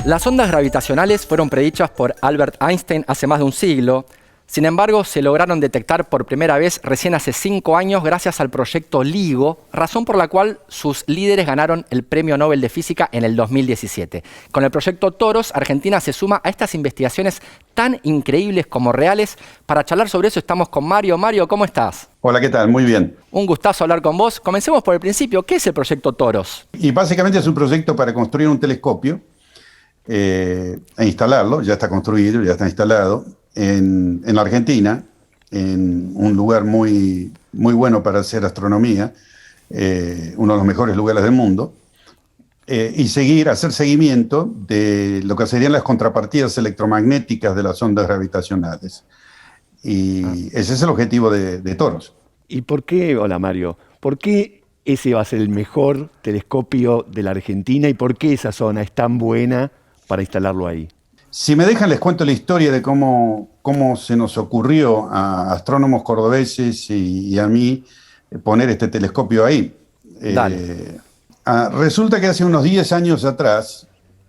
Las ondas gravitacionales fueron predichas por Albert Einstein hace más de un siglo. Sin embargo, se lograron detectar por primera vez recién hace 5 años gracias al proyecto LIGO, razón por la cual sus líderes ganaron el Premio Nobel de Física en el 2017. Con el proyecto TOROS, Argentina se suma a estas investigaciones tan increíbles como reales. Para charlar sobre eso estamos con Mario. Mario, ¿cómo estás? Hola, ¿qué tal? Muy bien. Un gustazo hablar con vos. Comencemos por el principio. ¿Qué es el proyecto TOROS? Y básicamente es un proyecto para construir un telescopio e instalarlo, ya está construido, ya está instalado, en la Argentina, en un lugar muy, muy bueno para hacer astronomía, uno de los mejores lugares del mundo, y hacer seguimiento de lo que serían las contrapartidas electromagnéticas de las ondas gravitacionales. Y ese es el objetivo de TOROS. ¿Y por qué, hola Mario, por qué ese va a ser el mejor telescopio de la Argentina y por qué esa zona es tan buena para instalarlo ahí? Si me dejan, les cuento la historia de cómo se nos ocurrió a astrónomos cordobeses y a mí poner este telescopio ahí. Resulta que hace unos 10 años atrás,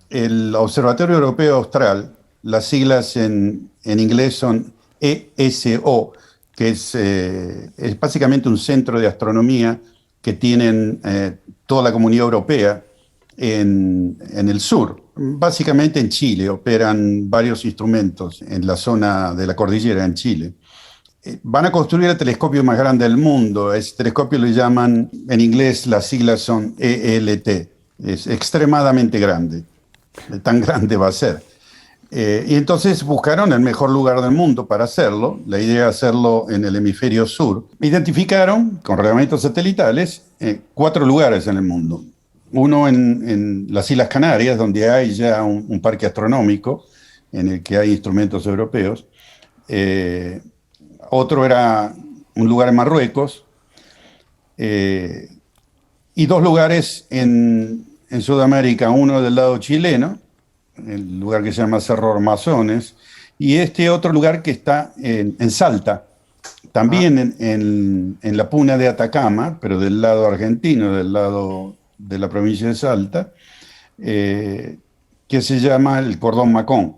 el Observatorio Europeo Austral, las siglas en inglés son ESO, que es básicamente un centro de astronomía que tienen toda la comunidad europea en el sur. Básicamente en Chile, operan varios instrumentos en la zona de la cordillera en Chile. Van a construir el telescopio más grande del mundo. A ese telescopio le llaman, en inglés las siglas son ELT. Es extremadamente grande. Tan grande va a ser. Y entonces buscaron el mejor lugar del mundo para hacerlo. La idea es hacerlo en el hemisferio sur. Identificaron, con relevamientos satelitales, 4 lugares en el mundo. Uno en las Islas Canarias, donde hay ya un parque astronómico en el que hay instrumentos europeos. Otro era un lugar en Marruecos. Y 2 lugares en Sudamérica, uno del lado chileno, el lugar que se llama Cerro Armazones, y este otro lugar que está en Salta, también en la puna de Atacama, pero del lado argentino, del lado de la provincia de Salta, que se llama el Cordón Macón.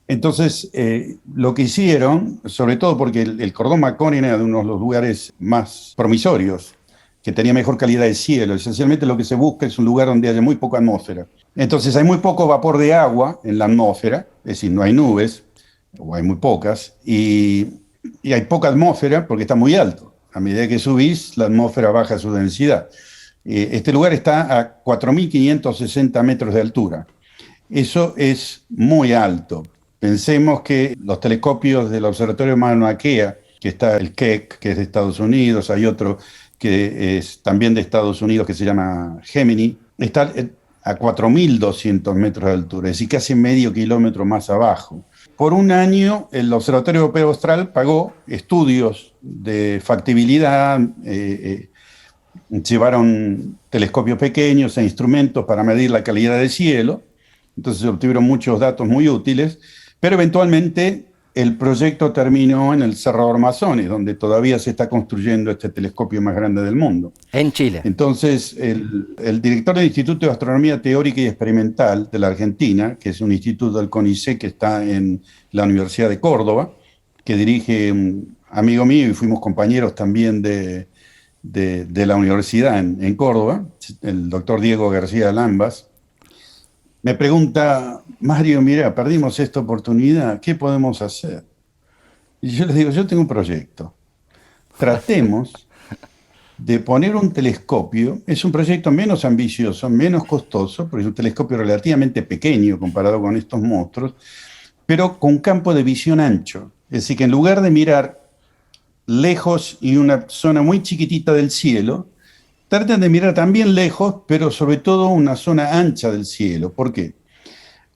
Entonces, lo que hicieron, sobre todo porque el Cordón Macón era uno de los lugares más promisorios, que tenía mejor calidad de cielo. Esencialmente lo que se busca es un lugar donde haya muy poca atmósfera. Entonces hay muy poco vapor de agua en la atmósfera, es decir, no hay nubes, o hay muy pocas, y hay poca atmósfera porque está muy alto. A medida que subís, la atmósfera baja su densidad. Este lugar está a 4.560 metros de altura. Eso es muy alto. Pensemos que los telescopios del Observatorio Mauna Kea, que está el Keck, que es de Estados Unidos, hay otro que es también de Estados Unidos que se llama Gemini, está a 4.200 metros de altura, es decir, casi medio kilómetro más abajo. Por un año, el Observatorio Europeo Austral pagó estudios de factibilidad, llevaron telescopios pequeños e instrumentos para medir la calidad del cielo, entonces se obtuvieron muchos datos muy útiles, pero eventualmente el proyecto terminó en el Cerro Armazones, donde todavía se está construyendo este telescopio más grande del mundo. En Chile. Entonces, el director del Instituto de Astronomía Teórica y Experimental de la Argentina, que es un instituto del CONICET que está en la Universidad de Córdoba, que dirige un amigo mío y fuimos compañeros también de la universidad en Córdoba, el doctor Diego García Lambas, me pregunta: Mario, mira, perdimos esta oportunidad, ¿qué podemos hacer? Y yo les digo, yo tengo un proyecto. Tratemos de poner un telescopio, es un proyecto menos ambicioso, menos costoso, porque es un telescopio relativamente pequeño comparado con estos monstruos, pero con campo de visión ancho. Es decir, que en lugar de mirar lejos y una zona muy chiquitita del cielo, traten de mirar también lejos, pero sobre todo una zona ancha del cielo. ¿Por qué?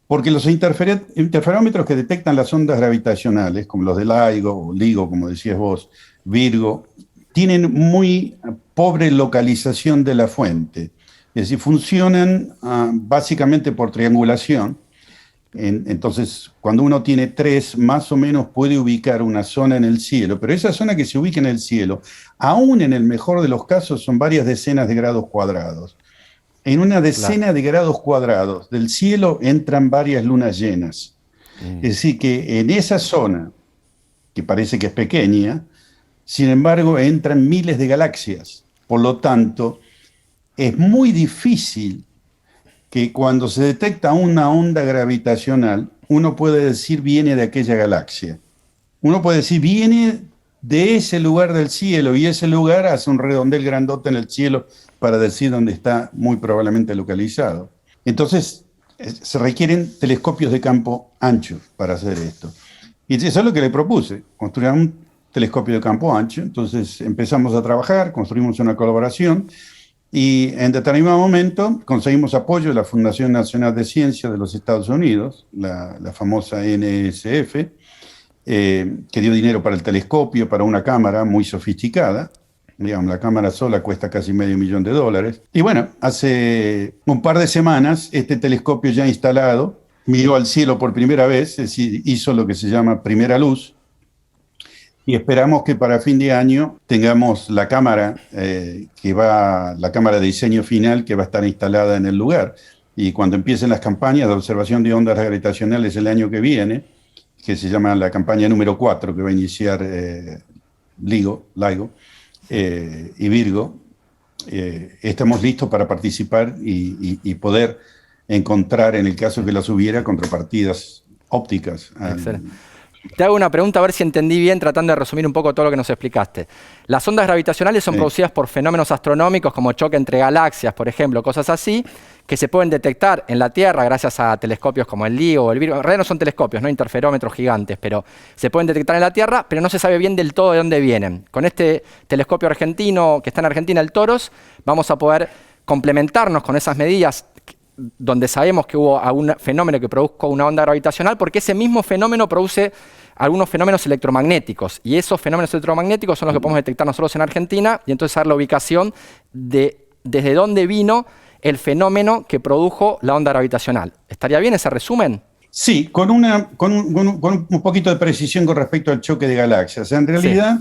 Porque los interferómetros que detectan las ondas gravitacionales, como los de LIGO, como decías vos, Virgo, tienen muy pobre localización de la fuente. Es decir, funcionan básicamente por triangulación. Entonces, cuando uno tiene 3, más o menos puede ubicar una zona en el cielo, pero esa zona que se ubica en el cielo, aún en el mejor de los casos, son varias decenas de grados cuadrados. en una Claro. decena de grados cuadrados del cielo entran varias lunas llenas. Es decir, que en esa zona, que parece que es pequeña, sin embargo, entran miles de galaxias. Por lo tanto, es muy difícil que cuando se detecta una onda gravitacional, uno puede decir viene de aquella galaxia. Uno puede decir viene de ese lugar del cielo y ese lugar hace un redondel grandote en el cielo para decir dónde está muy probablemente localizado. Entonces, se requieren telescopios de campo ancho para hacer esto. Y eso es lo que le propuse, construir un telescopio de campo ancho. Entonces empezamos a trabajar, construimos una colaboración y en determinado momento conseguimos apoyo de la Fundación Nacional de Ciencias de los Estados Unidos, la famosa NSF, que dio dinero para el telescopio, para una cámara muy sofisticada. Digamos, la cámara sola cuesta casi $500,000. Y bueno, hace un par de semanas este telescopio ya instalado miró al cielo por primera vez, es decir, hizo lo que se llama primera luz, y esperamos que para fin de año tengamos la cámara la cámara de diseño final que va a estar instalada en el lugar. Y cuando empiecen las campañas de observación de ondas gravitacionales el año que viene, que se llama la campaña número 4, que va a iniciar LIGO y Virgo, estamos listos para participar y poder encontrar, en el caso que las hubiera, contrapartidas ópticas. Excelente. Te hago una pregunta a ver si entendí bien, tratando de resumir un poco todo lo que nos explicaste. Las ondas gravitacionales son producidas por fenómenos astronómicos como choque entre galaxias, por ejemplo, cosas así, que se pueden detectar en la Tierra gracias a telescopios como el LIGO o el Virgo. En realidad no son telescopios, no interferómetros gigantes, pero se pueden detectar en la Tierra, pero no se sabe bien del todo de dónde vienen. Con este telescopio argentino, que está en Argentina, el TOROS, vamos a poder complementarnos con esas medidas donde sabemos que hubo algún fenómeno que produjo una onda gravitacional, porque ese mismo fenómeno produce algunos fenómenos electromagnéticos, y esos fenómenos electromagnéticos son los que podemos detectar nosotros en Argentina, y entonces saber la ubicación de desde dónde vino el fenómeno que produjo la onda gravitacional. ¿Estaría bien ese resumen? Sí, con un poquito de precisión con respecto al choque de galaxias. En realidad,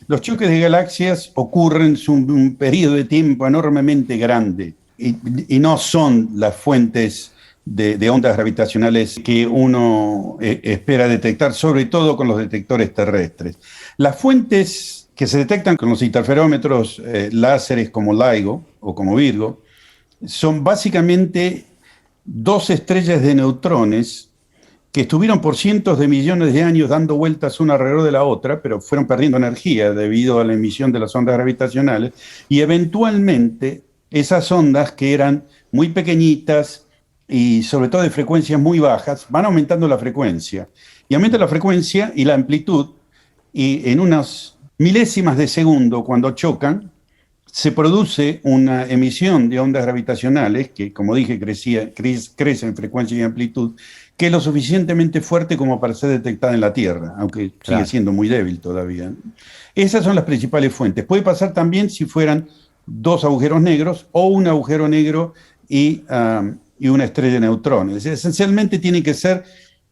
los choques de galaxias ocurren en un periodo de tiempo enormemente grande y no son las fuentes de ondas gravitacionales que uno espera detectar, sobre todo con los detectores terrestres. Las fuentes que se detectan con los interferómetros láseres como LIGO o como Virgo son básicamente dos estrellas de neutrones que estuvieron por cientos de millones de años dando vueltas una alrededor de la otra, pero fueron perdiendo energía debido a la emisión de las ondas gravitacionales, y eventualmente esas ondas, que eran muy pequeñitas y sobre todo de frecuencias muy bajas, van aumentando la frecuencia. Y aumenta la frecuencia y la amplitud, y en unas milésimas de segundo, cuando chocan, se produce una emisión de ondas gravitacionales que, como dije, crece en frecuencia y amplitud, que es lo suficientemente fuerte como para ser detectada en la Tierra, aunque sigue siendo muy débil todavía. Esas son las principales fuentes. Puede pasar también si fueran dos agujeros negros o un agujero negro y una estrella de neutrones. Esencialmente tienen que ser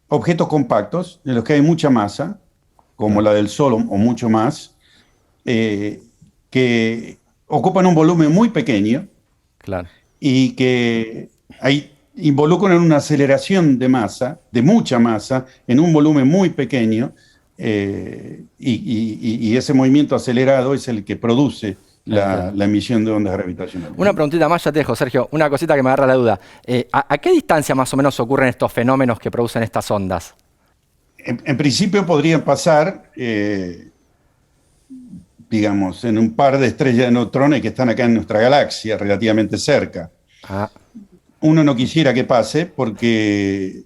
objetos compactos en los que hay mucha masa, como la del Sol o mucho más, que ocupan un volumen muy pequeño y que involucran una aceleración de masa, de mucha masa, en un volumen muy pequeño, y ese movimiento acelerado es el que produce la emisión de ondas gravitacionales. Una preguntita más, ya te dejo, Sergio. Una cosita que me agarra la duda. ¿A qué distancia más o menos ocurren estos fenómenos que producen estas ondas? En principio podrían pasar, digamos, en un par de estrellas de neutrones que están acá en nuestra galaxia, relativamente cerca. Uno no quisiera que pase porque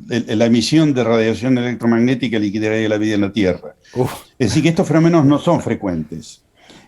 la emisión de radiación electromagnética liquidaría la vida en la Tierra. Es decir, que estos fenómenos no son frecuentes.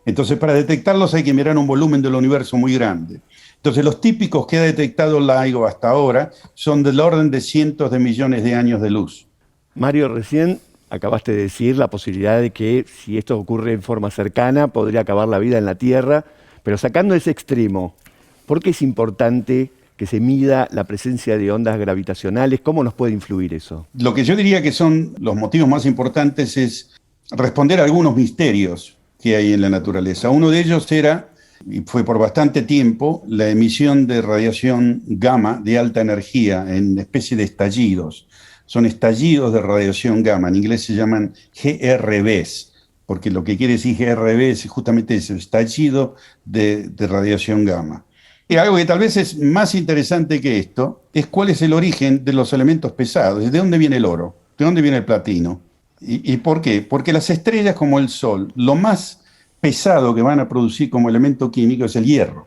Entonces, para detectarlos hay que mirar un volumen del universo muy grande. Entonces, los típicos que ha detectado LIGO hasta ahora son del orden de cientos de millones de años de luz. Mario, recién acabaste de decir la posibilidad de que si esto ocurre en forma cercana podría acabar la vida en la Tierra, pero sacando ese extremo, ¿por qué es importante que se mida la presencia de ondas gravitacionales? ¿Cómo nos puede influir eso? Lo que yo diría que son los motivos más importantes es responder a algunos misterios que hay en la naturaleza. Uno de ellos era y fue por bastante tiempo, la emisión de radiación gamma de alta energía en especie de estallidos. Son estallidos de radiación gamma, en inglés se llaman GRBs, porque lo que quiere decir GRB es justamente ese estallido de radiación gamma. Y algo que tal vez es más interesante que esto es cuál es el origen de los elementos pesados, de dónde viene el oro, de dónde viene el platino. ¿Y por qué? Porque las estrellas como el Sol, lo más pesado que van a producir como elemento químico es el hierro.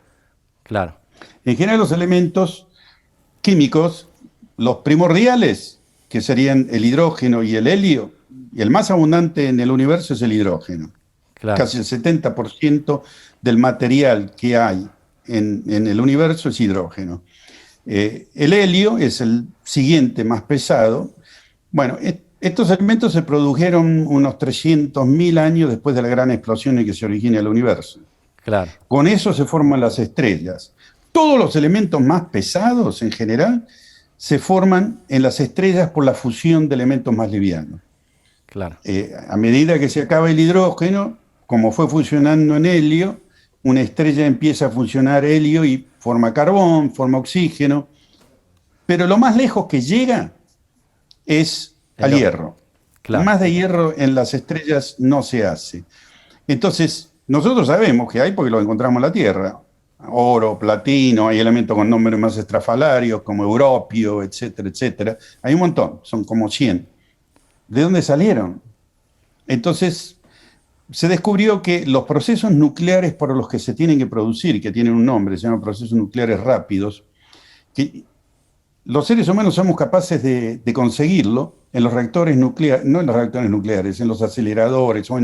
Claro. En general los elementos químicos, los primordiales, que serían el hidrógeno y el helio, y el más abundante en el universo es el hidrógeno. Claro. Casi el 70% del material que hay en el universo es hidrógeno. El helio es el siguiente más pesado. Bueno, estos elementos se produjeron unos 300.000 años después de la gran explosión en que se origina el universo. Claro. Con eso se forman las estrellas. Todos los elementos más pesados, en general, se forman en las estrellas por la fusión de elementos más livianos. Claro. A medida que se acaba el hidrógeno, como fue fusionando en helio, una estrella empieza a funcionar helio y forma carbón, forma oxígeno. Pero lo más lejos que llega es al hierro. Claro. Más de hierro en las estrellas no se hace. Entonces, nosotros sabemos que hay porque lo encontramos en la Tierra. Oro, platino, hay elementos con nombres más estrafalarios como europio, etcétera, etcétera. Hay un montón, son como 100. ¿De dónde salieron? Entonces, se descubrió que los procesos nucleares por los que se tienen que producir, que tienen un nombre, se llaman procesos nucleares rápidos, que los seres humanos somos capaces de conseguirlo en los reactores nucleares, no en los reactores nucleares, en los aceleradores, o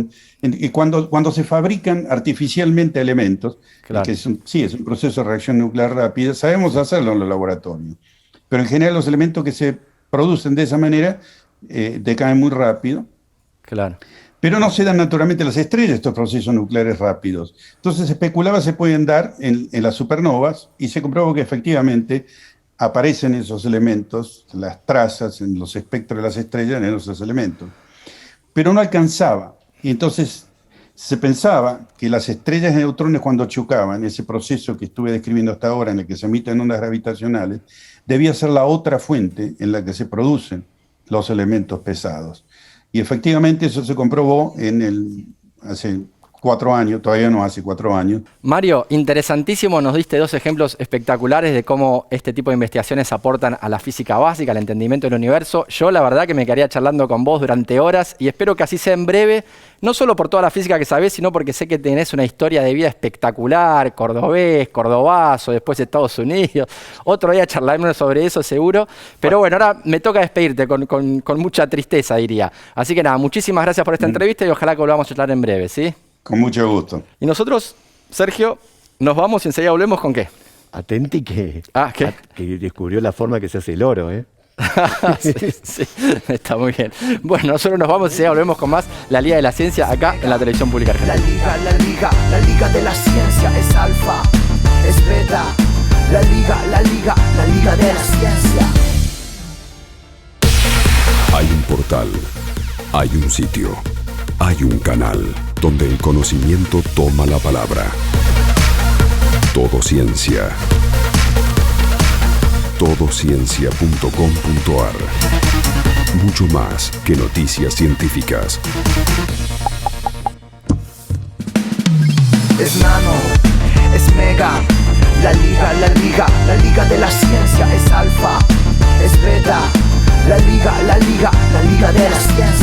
cuando se fabrican artificialmente elementos, Claro. que es un proceso de reacción nuclear rápida, sabemos hacerlo en los laboratorios. Pero en general los elementos que se producen de esa manera decaen muy rápido. Claro. Pero no se dan naturalmente las estrellas estos procesos nucleares rápidos. Entonces se especulaba se pueden dar en las supernovas y se comprobó que efectivamente aparecen esos elementos, las trazas en los espectros de las estrellas en esos elementos. Pero no alcanzaba. Y entonces se pensaba que las estrellas de neutrones cuando chocaban, ese proceso que estuve describiendo hasta ahora en el que se emiten ondas gravitacionales, debía ser la otra fuente en la que se producen los elementos pesados. Y efectivamente eso se comprobó hace 4 años, todavía no hace 4 años. Mario, interesantísimo, nos diste 2 ejemplos espectaculares de cómo este tipo de investigaciones aportan a la física básica, al entendimiento del universo. Yo la verdad que me quedaría charlando con vos durante horas y espero que así sea en breve, no solo por toda la física que sabés, sino porque sé que tenés una historia de vida espectacular, cordobés, cordobazo, después Estados Unidos. Otro día charlaremos sobre eso seguro. Pero bueno, ahora me toca despedirte con mucha tristeza, diría. Así que nada, muchísimas gracias por esta entrevista y ojalá que volvamos a charlar en breve, ¿sí? Con mucho gusto. Y nosotros, Sergio, nos vamos y enseguida volvemos ¿con qué? Atenti que descubrió la forma que se hace el oro, ¿eh? Sí, está muy bien. Bueno, nosotros nos vamos y enseguida volvemos con más La Liga de la Ciencia acá en la Televisión Pública Argentina. La Liga de la Ciencia es alfa, es beta. La Liga de la Ciencia. Hay un portal, hay un sitio, hay un canal donde el conocimiento toma la palabra. Todo Ciencia. Todociencia.com.ar. Mucho más que noticias científicas. Es nano, es mega. La Liga de la Ciencia es alfa, es beta. La Liga de la Ciencia.